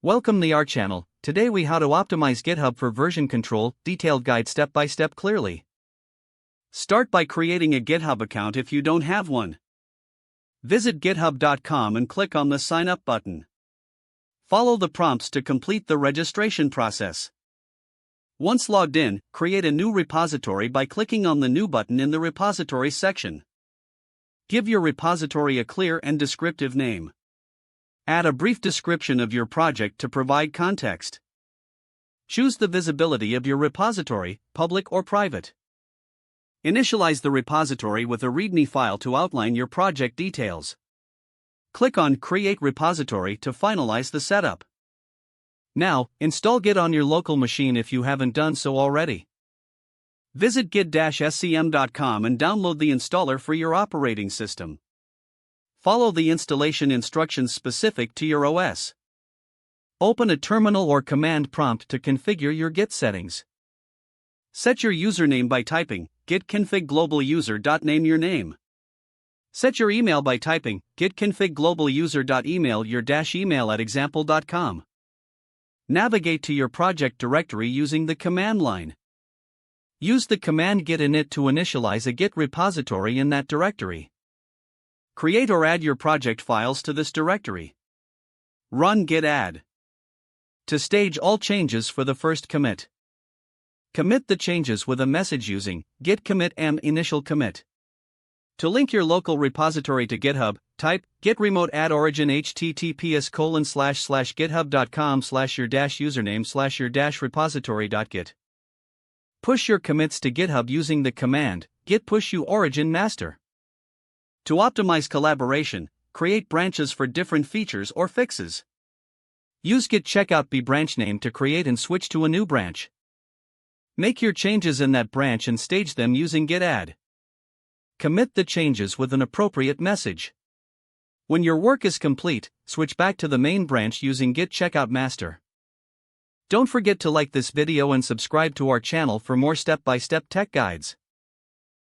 Welcome to our channel. Today we how to optimize GitHub for version control, detailed guide step by step clearly. Start by creating a GitHub account if you don't have one. Visit github.com and click on the sign up button. Follow the prompts to complete the registration process. Once logged in, create a new repository by clicking on the new button in the repositories section. Give your repository a clear and descriptive name. Add a brief description of your project to provide context. Choose the visibility of your repository, public or private. Initialize the repository with a README file to outline your project details. Click on Create Repository to finalize the setup. Now, install Git on your local machine if you haven't done so already. Visit git-scm.com and download the installer for your operating system. Follow the installation instructions specific to your OS. Open a terminal or command prompt to configure your Git settings. Set your username by typing git config global user. Name your name. Set your email by typing git config global user. Email your -email at example.com. Navigate to your project directory using the command line. Use the command git init to initialize a Git repository in that directory. Create or add your project files to this directory. Run git add. To stage all changes for the first commit. Commit the changes with a message using git commit m initial commit. To link your local repository to GitHub, type git remote add origin https://github.com/your-username/your-repository.git. Push your commits to GitHub using the command git push you origin master. To optimize collaboration, create branches for different features or fixes. Use git checkout b branch name to create and switch to a new branch. Make your changes in that branch and stage them using git add. Commit the changes with an appropriate message. When your work is complete, switch back to the main branch using git checkout master. Don't forget to like this video and subscribe to our channel for more step-by-step tech guides.